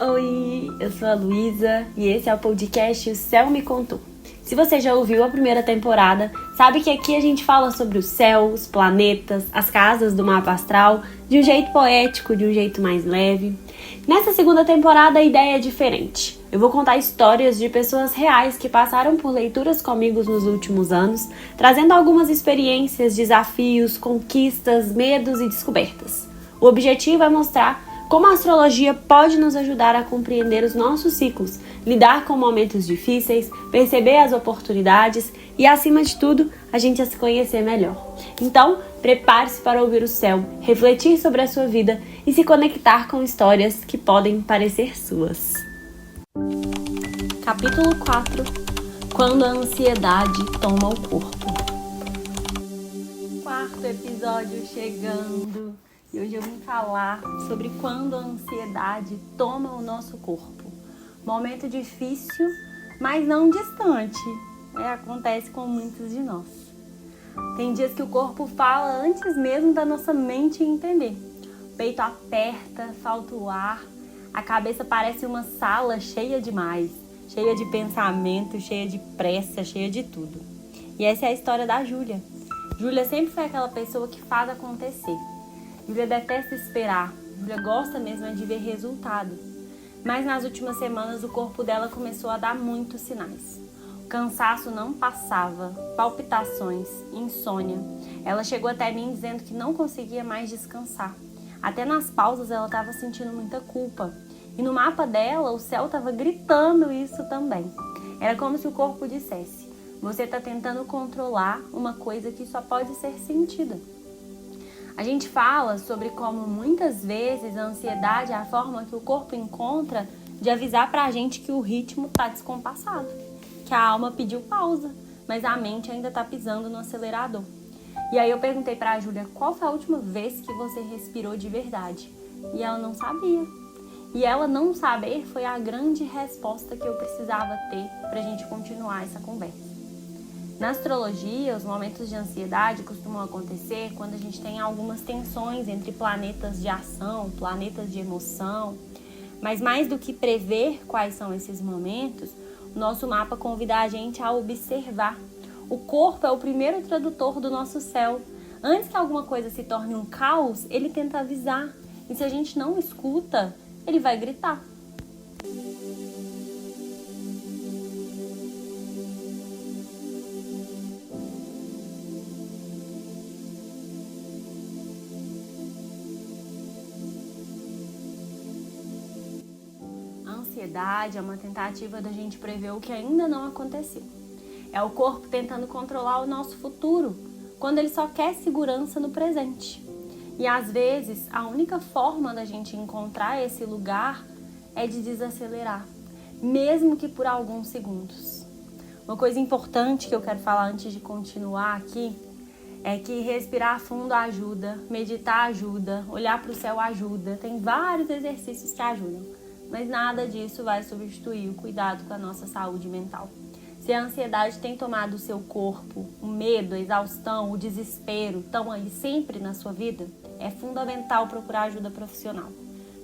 Oi, eu sou a Luísa e esse é o podcast O Céu Me Contou. Se você já ouviu a primeira temporada, sabe que aqui a gente fala sobre o céu, os planetas, as casas do mapa astral, de um jeito poético, de um jeito mais leve. Nessa segunda temporada a ideia é diferente. Eu vou contar histórias de pessoas reais que passaram por leituras comigo nos últimos anos, trazendo algumas experiências, desafios, conquistas, medos e descobertas. O objetivo é mostrar como a astrologia pode nos ajudar a compreender os nossos ciclos, lidar com momentos difíceis, perceber as oportunidades e, acima de tudo, a gente a se conhecer melhor. Então, prepare-se para ouvir o céu, refletir sobre a sua vida e se conectar com histórias que podem parecer suas. Capítulo 4. Quando a ansiedade toma o corpo. Quarto episódio chegando. E hoje eu vim falar sobre quando a ansiedade toma o nosso corpo. Momento difícil, mas não distante. Acontece com muitos de nós. Tem dias que o corpo fala antes mesmo da nossa mente entender. O peito aperta, falta o ar, a cabeça parece uma sala cheia demais, cheia de pensamento, cheia de pressa, cheia de tudo. E essa é a história da Júlia. Júlia sempre foi aquela pessoa que faz acontecer. Júlia detesta esperar, Júlia gosta mesmo de ver resultado. Mas nas últimas semanas o corpo dela começou a dar muitos sinais. O cansaço não passava, palpitações, insônia. Ela chegou até mim dizendo que não conseguia mais descansar. Até nas pausas ela estava sentindo muita culpa. E no mapa dela o céu estava gritando isso também. Era como se o corpo dissesse: você está tentando controlar uma coisa que só pode ser sentida. A gente fala sobre como muitas vezes a ansiedade é a forma que o corpo encontra de avisar pra gente que o ritmo tá descompassado, que a alma pediu pausa, mas a mente ainda tá pisando no acelerador. E aí eu perguntei pra Júlia qual foi a última vez que você respirou de verdade, e ela não sabia. E ela não saber foi a grande resposta que eu precisava ter pra gente continuar essa conversa. Na astrologia, os momentos de ansiedade costumam acontecer quando a gente tem algumas tensões entre planetas de ação, planetas de emoção. Mas mais do que prever quais são esses momentos, o nosso mapa convida a gente a observar. O corpo é o primeiro tradutor do nosso céu. Antes que alguma coisa se torne um caos, ele tenta avisar. E se a gente não escuta, ele vai gritar. A ansiedade é uma tentativa da gente prever o que ainda não aconteceu. É o corpo tentando controlar o nosso futuro, quando ele só quer segurança no presente. E às vezes, a única forma da gente encontrar esse lugar é de desacelerar, mesmo que por alguns segundos. Uma coisa importante que eu quero falar antes de continuar aqui é que respirar fundo ajuda, meditar ajuda, olhar para o céu ajuda. Tem vários exercícios que ajudam. Mas nada disso vai substituir o cuidado com a nossa saúde mental. Se a ansiedade tem tomado o seu corpo, o medo, a exaustão, o desespero estão aí sempre na sua vida, é fundamental procurar ajuda profissional.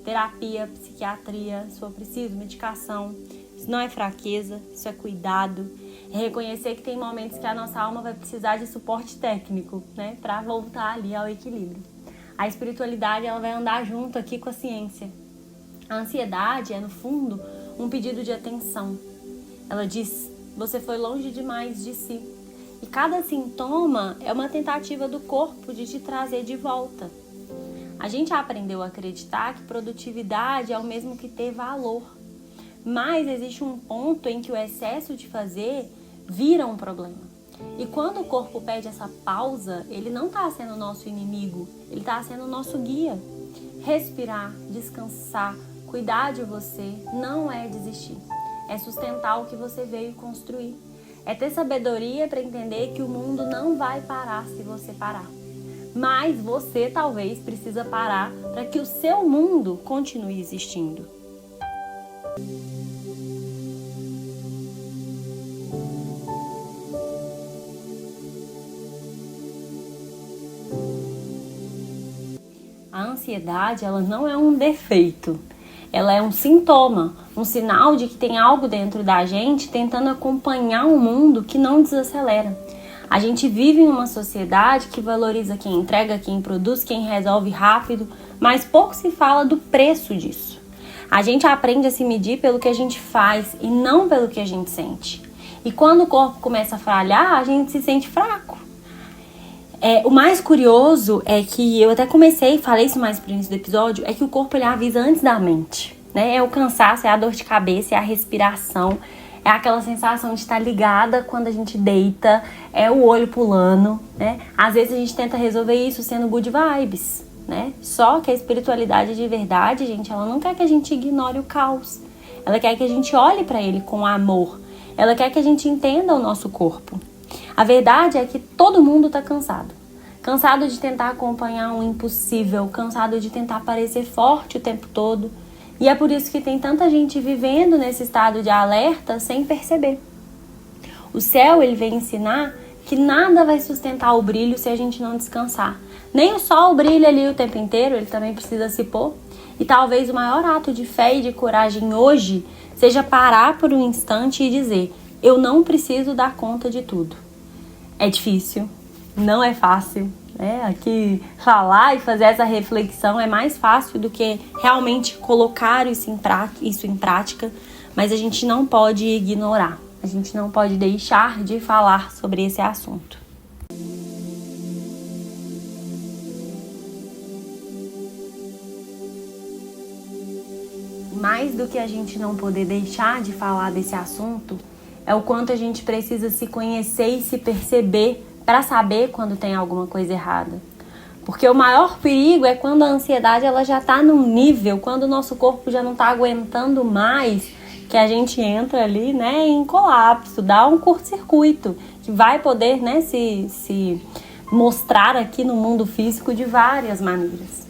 Terapia, psiquiatria, se for preciso, medicação. Isso não é fraqueza, isso é cuidado. É reconhecer que tem momentos que a nossa alma vai precisar de suporte técnico, para voltar ali ao equilíbrio. A espiritualidade ela vai andar junto aqui com a ciência. A ansiedade é, no fundo, um pedido de atenção. Ela diz: você foi longe demais de si. E cada sintoma é uma tentativa do corpo de te trazer de volta. A gente aprendeu a acreditar que produtividade é o mesmo que ter valor. Mas existe um ponto em que o excesso de fazer vira um problema. E quando o corpo pede essa pausa, ele não está sendo o nosso inimigo, ele está sendo o nosso guia. Respirar, descansar, cuidar de você não é desistir. É sustentar o que você veio construir. É ter sabedoria para entender que o mundo não vai parar se você parar. Mas você talvez precisa parar para que o seu mundo continue existindo. A ansiedade, ela não é um defeito. Ela é um sintoma, um sinal de que tem algo dentro da gente tentando acompanhar um mundo que não desacelera. A gente vive em uma sociedade que valoriza quem entrega, quem produz, quem resolve rápido, mas pouco se fala do preço disso. A gente aprende a se medir pelo que a gente faz e não pelo que a gente sente. E quando o corpo começa a falhar, a gente se sente fraco. O mais curioso é que eu até falei isso mais pro início do episódio, é que o corpo ele avisa antes da mente, né? É o cansaço, é a dor de cabeça, é a respiração, é aquela sensação de estar ligada quando a gente deita, é o olho pulando, né? Às vezes a gente tenta resolver isso sendo good vibes, né? Só que a espiritualidade de verdade, gente, ela não quer que a gente ignore o caos. Ela quer que a gente olhe para ele com amor. Ela quer que a gente entenda o nosso corpo. A verdade é que todo mundo tá cansado. Cansado de tentar acompanhar um impossível, cansado de tentar parecer forte o tempo todo. E é por isso que tem tanta gente vivendo nesse estado de alerta sem perceber. O céu, ele vem ensinar que nada vai sustentar o brilho se a gente não descansar. Nem o sol brilha ali o tempo inteiro, ele também precisa se pôr. E talvez o maior ato de fé e de coragem hoje seja parar por um instante e dizer: eu não preciso dar conta de tudo. É difícil, não é fácil, né? Aqui falar e fazer essa reflexão é mais fácil do que realmente colocar isso em prática, mas a gente não pode ignorar, a gente não pode deixar de falar sobre esse assunto. Mais do que a gente não poder deixar de falar desse assunto, é o quanto a gente precisa se conhecer e se perceber para saber quando tem alguma coisa errada. Porque o maior perigo é quando a ansiedade ela já está num nível, quando o nosso corpo já não está aguentando mais, que a gente entra ali, né, em colapso, dá um curto-circuito, que vai poder, né, se mostrar aqui no mundo físico de várias maneiras.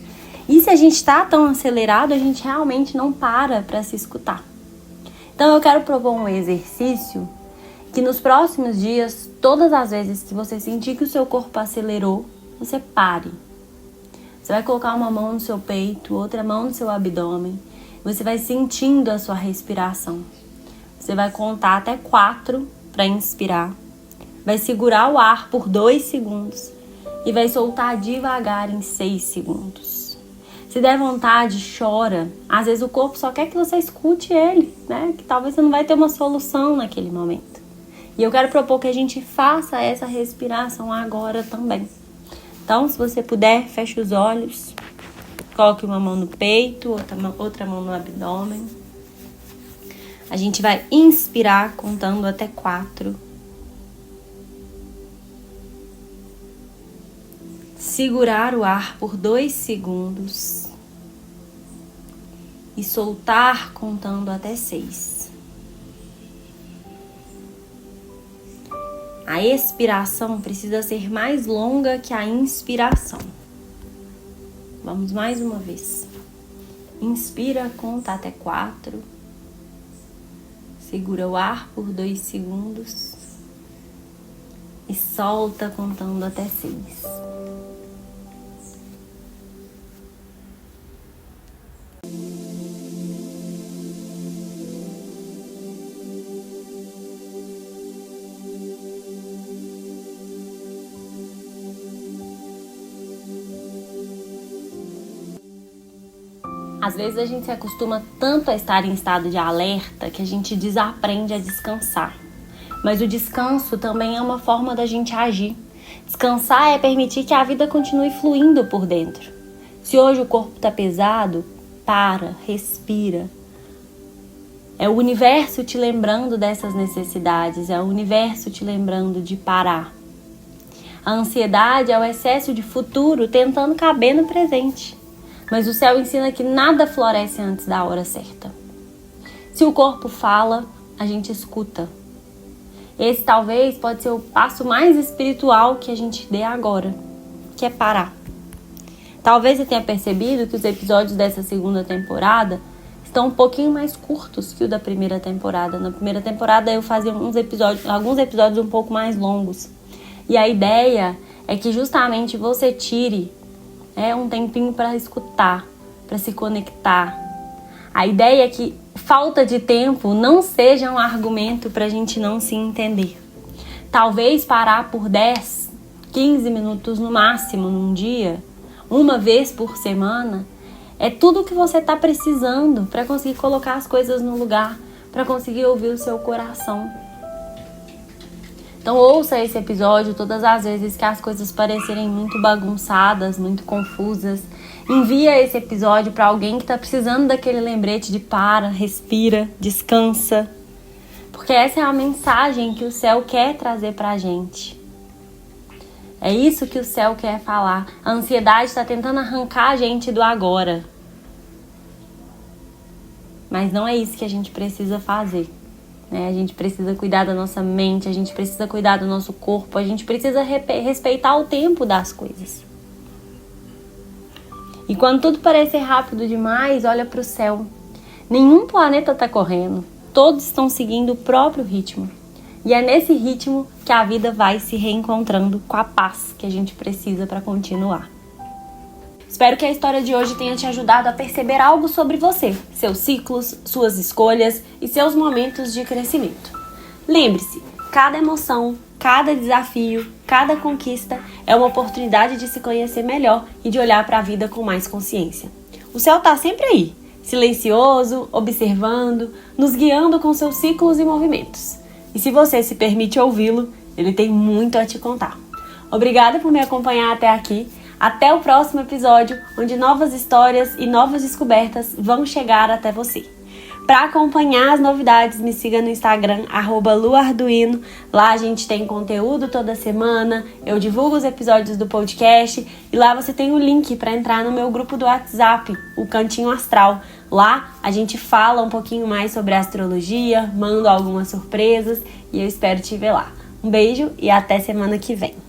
E se a gente está tão acelerado, a gente realmente não para se escutar. Então eu quero propor um exercício que nos próximos dias, todas as vezes que você sentir que o seu corpo acelerou, você pare. Você vai colocar uma mão no seu peito, outra mão no seu abdômen. Você vai sentindo a sua respiração. Você vai contar até 4 para inspirar. Vai segurar o ar por 2 segundos e vai soltar devagar em 6 segundos. Se der vontade, chora. Às vezes o corpo só quer que você escute ele, né? Que talvez você não vai ter uma solução naquele momento. E eu quero propor que a gente faça essa respiração agora também. Então, se você puder, feche os olhos. Coloque uma mão no peito, outra mão no abdômen. A gente vai inspirar contando até 4. Segurar o ar por 2 segundos e soltar contando até 6. A expiração precisa ser mais longa que a inspiração. Vamos mais uma vez. Inspira, conta até 4. Segura o ar por 2 segundos e solta contando até 6. Às vezes a gente se acostuma tanto a estar em estado de alerta que a gente desaprende a descansar. Mas o descanso também é uma forma da gente agir. Descansar é permitir que a vida continue fluindo por dentro. Se hoje o corpo está pesado, para, respira. É o universo te lembrando dessas necessidades, é o universo te lembrando de parar. A ansiedade é o excesso de futuro tentando caber no presente. Mas o céu ensina que nada floresce antes da hora certa. Se o corpo fala, a gente escuta. Esse talvez pode ser o passo mais espiritual que a gente dê agora, que é parar. Talvez você tenha percebido que os episódios dessa segunda temporada estão um pouquinho mais curtos que o da primeira temporada. Na primeira temporada eu fazia alguns episódios um pouco mais longos. E a ideia é que justamente você tire um tempinho para escutar, para se conectar. A ideia é que falta de tempo não seja um argumento para a gente não se entender. Talvez parar por 10, 15 minutos no máximo num dia, uma vez por semana, é tudo o que você está precisando para conseguir colocar as coisas no lugar, para conseguir ouvir o seu coração. Então ouça esse episódio todas as vezes que as coisas parecerem muito bagunçadas, muito confusas. Envia esse episódio para alguém que está precisando daquele lembrete de para, respira, descansa. Porque essa é a mensagem que o céu quer trazer para a gente. É isso que o céu quer falar. A ansiedade está tentando arrancar a gente do agora. Mas não é isso que a gente precisa fazer. A gente precisa cuidar da nossa mente, a gente precisa cuidar do nosso corpo, a gente precisa respeitar o tempo das coisas. E quando tudo parecer rápido demais, olha para o céu. Nenhum planeta está correndo, todos estão seguindo o próprio ritmo. E é nesse ritmo que a vida vai se reencontrando com a paz que a gente precisa para continuar. Espero que a história de hoje tenha te ajudado a perceber algo sobre você, seus ciclos, suas escolhas e seus momentos de crescimento. Lembre-se, cada emoção, cada desafio, cada conquista é uma oportunidade de se conhecer melhor e de olhar para a vida com mais consciência. O céu está sempre aí, silencioso, observando, nos guiando com seus ciclos e movimentos. E se você se permite ouvi-lo, ele tem muito a te contar. Obrigada por me acompanhar até aqui. Até o próximo episódio, onde novas histórias e novas descobertas vão chegar até você. Para acompanhar as novidades, me siga no Instagram, @luarduino. Lá a gente tem conteúdo toda semana, eu divulgo os episódios do podcast e lá você tem o link para entrar no meu grupo do WhatsApp, o Cantinho Astral. Lá a gente fala um pouquinho mais sobre astrologia, mando algumas surpresas e eu espero te ver lá. Um beijo e até semana que vem.